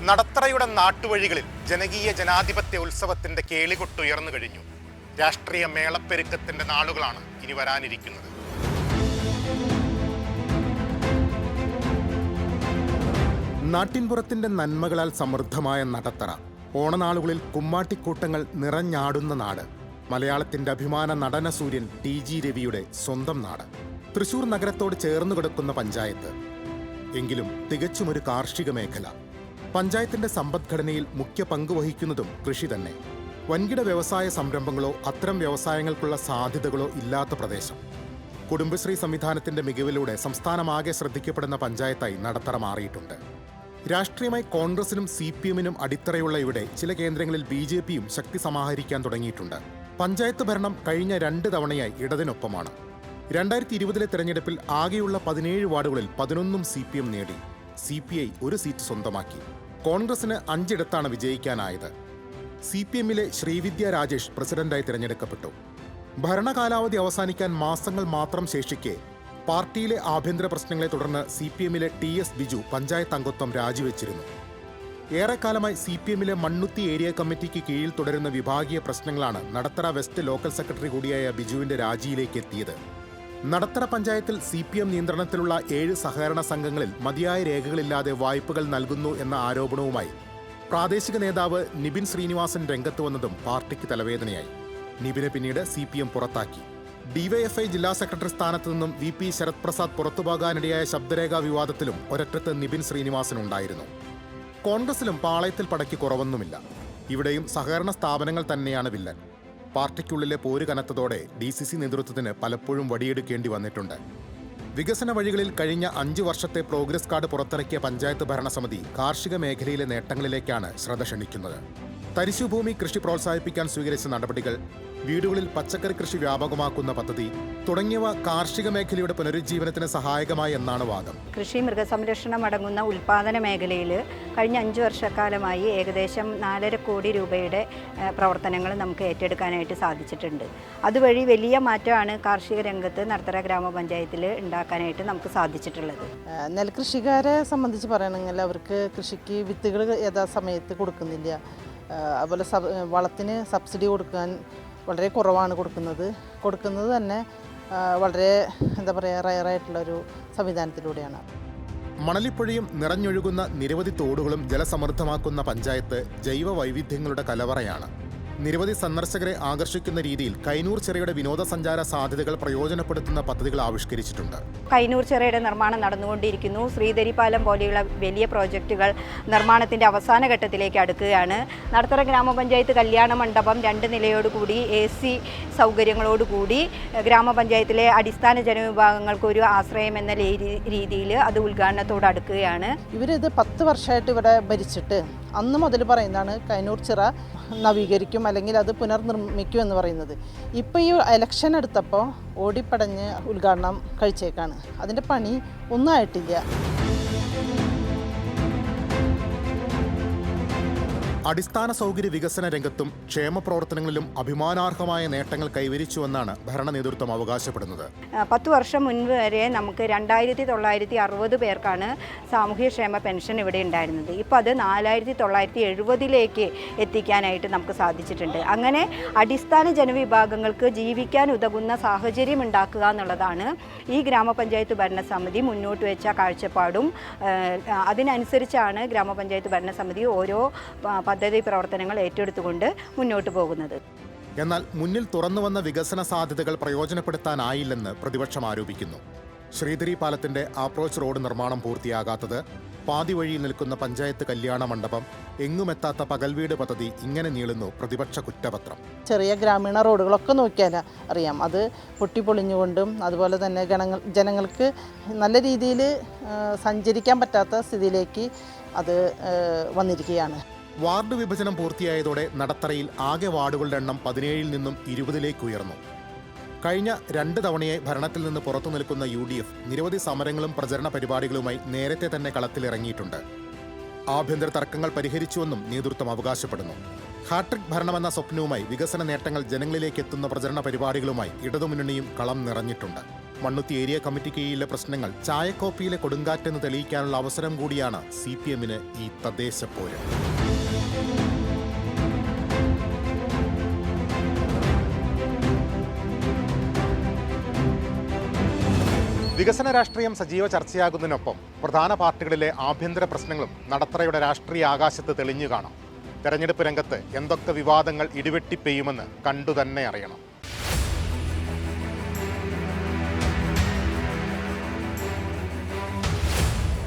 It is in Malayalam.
നടത്തറയുടെ നാട്ടുവഴികളിൽ ജനകീയ ജനാധിപത്യ ഉത്സവത്തിന്റെ കേളികൊട്ടുയർന്നു കഴിഞ്ഞു. രാഷ്ട്രീയ മേളപ്പെരുക്കത്തിന്റെ നാളുകളാണ് ഇനി വരാനിരിക്കുന്നത്. നാട്ടിൻപുറത്തിന്റെ നന്മകളാൽ സമൃദ്ധമായ നടത്തറ, ഓണനാളുകളിൽ കുമ്മാട്ടിക്കൂട്ടങ്ങൾ നിറഞ്ഞാടുന്ന നാട്, മലയാളത്തിന്റെ അഭിമാന നടന സൂര്യൻ TG രവിയുടെ സ്വന്തം നാട്, തൃശൂർ നഗരത്തോട് ചേർന്നു കിടക്കുന്ന പഞ്ചായത്ത്. എങ്കിലും തികച്ചുമൊരു കാർഷിക മേഖല. പഞ്ചായത്തിന്റെ സമ്പദ്ഘടനയിൽ മുഖ്യ പങ്ക് വഹിക്കുന്നതും കൃഷി തന്നെ. വൻകിട വ്യവസായ സംരംഭങ്ങളോ അത്തരം വ്യവസായങ്ങൾക്കുള്ള സാധ്യതകളോ ഇല്ലാത്ത പ്രദേശം. കുടുംബശ്രീ സംവിധാനത്തിന്റെ മികവിലൂടെ സംസ്ഥാനമാകെ ശ്രദ്ധിക്കപ്പെടുന്ന പഞ്ചായത്തായി നടത്തറ മാറിയിട്ടുണ്ട്. രാഷ്ട്രീയമായി കോൺഗ്രസിനും CPM-നും അടിത്തറയുള്ള ഇവിടെ ചില കേന്ദ്രങ്ങളിൽ BJP-യും ശക്തി സമാഹരിക്കാൻ തുടങ്ങിയിട്ടുണ്ട്. പഞ്ചായത്ത് ഭരണം കഴിഞ്ഞ 2 തവണയായി ഇടതിനൊപ്പമാണ്. 2020 തെരഞ്ഞെടുപ്പിൽ ആകെയുള്ള 17 വാർഡുകളിൽ 11 CPM നേടി. CPI 1 സീറ്റ് സ്വന്തമാക്കി. കോൺഗ്രസിന് 5 ഇടത്താണ് വിജയിക്കാനായത്. CPM-ലെ ശ്രീവിദ്യ രാജേഷ് പ്രസിഡന്റായി തിരഞ്ഞെടുക്കപ്പെട്ടു. ഭരണകാലാവധി അവസാനിക്കാൻ മാസങ്ങൾ മാത്രം ശേഷിക്കെ പാർട്ടിയിലെ ആഭ്യന്തര പ്രശ്നങ്ങളെ തുടർന്ന് CPM-ലെ TS ബിജു പഞ്ചായത്ത് അംഗത്വം രാജിവെച്ചിരുന്നു. ഏറെക്കാലമായി CPM-ലെ മണ്ണുത്തി ഏരിയ കമ്മിറ്റിക്ക് കീഴിൽ തുടരുന്ന വിഭാഗീയ പ്രശ്നങ്ങളാണ് നടത്തറ വെസ്റ്റ് ലോക്കൽ സെക്രട്ടറി കൂടിയായ ബിജുവിന്റെ രാജിയിലേക്ക് എത്തിയത്. നടത്തറ പഞ്ചായത്തിൽ CPM നിയന്ത്രണത്തിലുള്ള 7 സഹകരണ സംഘങ്ങളിൽ മതിയായ രേഖകളില്ലാതെ വായ്പകൾ നൽകുന്നു എന്ന ആരോപണവുമായി പ്രാദേശിക നേതാവ് നിബിൻ ശ്രീനിവാസൻ രംഗത്ത് വന്നതും പാർട്ടിക്ക് തലവേദനയായി. നിബിനെ പിന്നീട് CPM പുറത്താക്കി. DYFI ജില്ലാ സെക്രട്ടറി സ്ഥാനത്ത് നിന്നും VP ശരത് പ്രസാദ് പുറത്തുപോകാനിടയായ ശബ്ദരേഖാ വിവാദത്തിലും ഒരറ്റത്ത് നിബിൻ ശ്രീനിവാസൻ ഉണ്ടായിരുന്നു. കോൺഗ്രസിലും പാളയത്തിൽ പടയ്ക്ക് കുറവൊന്നുമില്ല. ഇവിടെയും സഹകരണ സ്ഥാപനങ്ങൾ തന്നെയാണ് വില്ലൻ. പാർട്ടിക്കുള്ളിലെ പോര് കനത്തതോടെ DCC നേതൃത്വത്തിന് പലപ്പോഴും വടിയെടുക്കേണ്ടി വന്നിട്ടുണ്ട്. വികസന വഴികളിൽ കഴിഞ്ഞ 5 വർഷത്തെ പ്രോഗ്രസ് കാർഡ് പുറത്തിറക്കിയ പഞ്ചായത്ത് ഭരണസമിതി കാർഷിക മേഖലയിലെ നേട്ടങ്ങളിലേക്കാണ് ശ്രദ്ധ ക്ഷണിക്കുന്നത്. തരിശുഭൂമി കൃഷി പ്രോത്സാഹിപ്പിക്കാൻ സ്വീകരിച്ച നടപടികൾ, വീടുകളിൽ പച്ചക്കറി കൃഷി വ്യാപകമാക്കുന്ന പദ്ധതി തുടങ്ങിയവ കാർഷിക മേഖലയുടെ പുനരുജ്ജീവനത്തിന് സഹായകമായി എന്നാണ് വാദം. കൃഷി മൃഗസംരക്ഷണം അടങ്ങുന്ന ഉൽപ്പാദന മേഖലയിൽ കഴിഞ്ഞ 5 വർഷക്കാലമായി ഏകദേശം 4.5 കോടി രൂപയുടെ പ്രവർത്തനങ്ങൾ നമുക്ക് ഏറ്റെടുക്കാനായിട്ട് സാധിച്ചിട്ടുണ്ട്. അതുവഴി വലിയ മാറ്റമാണ് കാർഷിക രംഗത്ത് നടത്തറ ഗ്രാമപഞ്ചായത്തിൽ ഉണ്ടാക്കാനായിട്ട് നമുക്ക് സാധിച്ചിട്ടുള്ളത്. നെൽകൃഷിക്കാരെ സംബന്ധിച്ച് പറയുകയാണെങ്കിൽ അവർക്ക് കൃഷിക്ക് വിത്തുകൾ യഥാസമയത്ത് കൊടുക്കുന്നില്ല. അതുപോലെ വളത്തിന് സബ്സിഡി കൊടുക്കാൻ വളരെ കുറവാണ് കൊടുക്കുന്നത് തന്നെ വളരെ റയറായിട്ടുള്ളൊരു സംവിധാനത്തിലൂടെയാണ്. മണലിപ്പുഴയും നിറഞ്ഞൊഴുകുന്ന നിരവധി തോടുകളും ജലസമൃദ്ധമാക്കുന്ന പഞ്ചായത്ത് ജൈവ വൈവിധ്യങ്ങളുടെ കലവറയാണ്. നിരവധി സന്ദർശകരെ ആകർഷിക്കുന്ന രീതിയിൽ കൈനൂർ ചിറയുടെ വിനോദസഞ്ചാര സാധ്യതകൾ പ്രയോജനപ്പെടുത്തുന്ന പദ്ധതികൾ ആവിഷ്കരിച്ചിട്ടുണ്ട്. കൈനൂർ ചിറയുടെ നിർമ്മാണം നടന്നുകൊണ്ടിരിക്കുന്നു. ശ്രീധരി പാലം പോലെയുള്ള വലിയ പ്രോജക്റ്റുകൾ നിർമ്മാണത്തിൻ്റെ അവസാന ഘട്ടത്തിലേക്ക് അടുക്കുകയാണ്. നടത്തറ ഗ്രാമപഞ്ചായത്ത് കല്യാണ മണ്ഡപം 2 നിലയോടുകൂടി AC സൗകര്യങ്ങളോടുകൂടി ഗ്രാമപഞ്ചായത്തിലെ അടിസ്ഥാന ജനവിഭാഗങ്ങൾക്ക് ഒരു ആശ്രയം എന്ന രീതിയിൽ അത് ഉദ്ഘാടനത്തോട് അടുക്കുകയാണ്. ഇവരിത് 10 വർഷമായിട്ട് ഇവിടെ ഭരിച്ചിട്ട് അന്ന് മുതൽ പറയുന്നതാണ് കൈനൂർ ചിറ നവീകരിക്കും അല്ലെങ്കിൽ അത് പുനർനിർമ്മിക്കും എന്ന് പറയുന്നത്. ഇപ്പോൾ ഈ ഇലക്ഷൻ എടുത്തപ്പോൾ ഓടിപ്പടഞ്ഞ് ഉദ്ഘാടനം കഴിച്ചേക്കാണ്. അതിൻ്റെ പണി ഒന്നും ആയിട്ടില്ല. അടിസ്ഥാന സൗകര്യ വികസന രംഗത്തും ക്ഷേമ പ്രവർത്തനങ്ങളിലും അഭിമാനാർഹമായ നേട്ടങ്ങൾ കൈവരിച്ചുവെന്നാണ് ഭരണ നേതൃത്വം അവകാശപ്പെടുന്നത്. 10 വർഷം മുൻപ് വരെ നമുക്ക് 2960 പേർക്കാണ് സാമൂഹ്യക്ഷേമ പെൻഷൻ ഇവിടെ ഉണ്ടായിരുന്നത്. ഇപ്പോൾ അത് 4970 എത്തിക്കാനായിട്ട് നമുക്ക് സാധിച്ചിട്ടുണ്ട്. അങ്ങനെ അടിസ്ഥാന ജനവിഭാഗങ്ങൾക്ക് ജീവിക്കാൻ ഉതകുന്ന സാഹചര്യം ഉണ്ടാക്കുക എന്നുള്ളതാണ് ഈ ഗ്രാമപഞ്ചായത്ത് ഭരണസമിതി മുന്നോട്ട് വെച്ച കാഴ്ചപ്പാടും. അതിനനുസരിച്ചാണ് ഗ്രാമപഞ്ചായത്ത് ഭരണസമിതി ഓരോ പദ്ധതി പ്രവർത്തനങ്ങൾ ഏറ്റെടുത്തുകൊണ്ട് മുന്നോട്ട് പോകുന്നത്. എന്നാൽ മുന്നിൽ തുറന്നു വന്ന വികസന സാധ്യതകൾ പ്രയോജനപ്പെടുത്താനായില്ലെന്ന് പ്രതിപക്ഷം ആരോപിക്കുന്നു. ശ്രീധരി പാലത്തിന്റെ അപ്രോച്ച് റോഡ് നിർമ്മാണം പൂർത്തിയാകാത്തത്, പാതി വഴിയിൽ നിൽക്കുന്ന പഞ്ചായത്ത് കല്യാണ മണ്ഡപം, എങ്ങുമെത്താത്ത പകൽവീട് പദ്ധതി, ഇങ്ങനെ നീളുന്നു പ്രതിപക്ഷ കുറ്റപത്രം. ചെറിയ ഗ്രാമീണ റോഡുകളൊക്കെ നോക്കിയാൽ അറിയാം, അത് പൊട്ടിപ്പൊളിഞ്ഞുകൊണ്ടും അതുപോലെ തന്നെ ജനങ്ങൾക്ക് നല്ല രീതിയിൽ സഞ്ചരിക്കാൻ പറ്റാത്ത സ്ഥിതിയിലേക്ക് അത് വന്നിരിക്കുകയാണ്. വാർഡ് വിഭജനം പൂർത്തിയായതോടെ നടത്തറയിൽ ആകെ വാർഡുകളുടെ എണ്ണം 17-ൽ നിന്നും 20-ലേക്ക് ഉയർന്നു. കഴിഞ്ഞ 2 തവണയായി ഭരണത്തിൽ നിന്ന് പുറത്തു നിൽക്കുന്ന UDF നിരവധി സമരങ്ങളും പ്രചരണ പരിപാടികളുമായി നേരത്തെ തന്നെ കളത്തിലിറങ്ങിയിട്ടുണ്ട്. ആഭ്യന്തര തർക്കങ്ങൾ പരിഹരിച്ചുവെന്നും നേതൃത്വം അവകാശപ്പെടുന്നു. ഹാട്രിക് ഭരണമെന്ന സ്വപ്നവുമായി വികസന നേട്ടങ്ങൾ ജനങ്ങളിലേക്ക് എത്തുന്ന പ്രചരണ പരിപാടികളുമായി ഇടതുമുന്നണിയും കളം നിറഞ്ഞിട്ടുണ്ട്. മണ്ണുത്തി ഏരിയ കമ്മിറ്റിക്ക് കീഴിലെ പ്രശ്നങ്ങൾ ചായക്കോപ്പിയിലെ കൊടുങ്കാറ്റെന്ന് തെളിയിക്കാനുള്ള അവസരം കൂടിയാണ് CPM-ന് ഈ തദ്ദേശ പോര്. വികസന രാഷ്ട്രീയം സജീവ ചർച്ചയാകുന്നതിനൊപ്പം പ്രധാന പാർട്ടികളിലെ ആഭ്യന്തര പ്രശ്നങ്ങളും നടത്തറയുടെ രാഷ്ട്രീയ ആകാശത്ത് തെളിഞ്ഞു കാണാം. തെരഞ്ഞെടുപ്പ് രംഗത്ത് എന്തൊക്കെ വിവാദങ്ങൾ ഇടിവെട്ടിപ്പെയ്യുമെന്ന് കണ്ടുതന്നെ അറിയണം.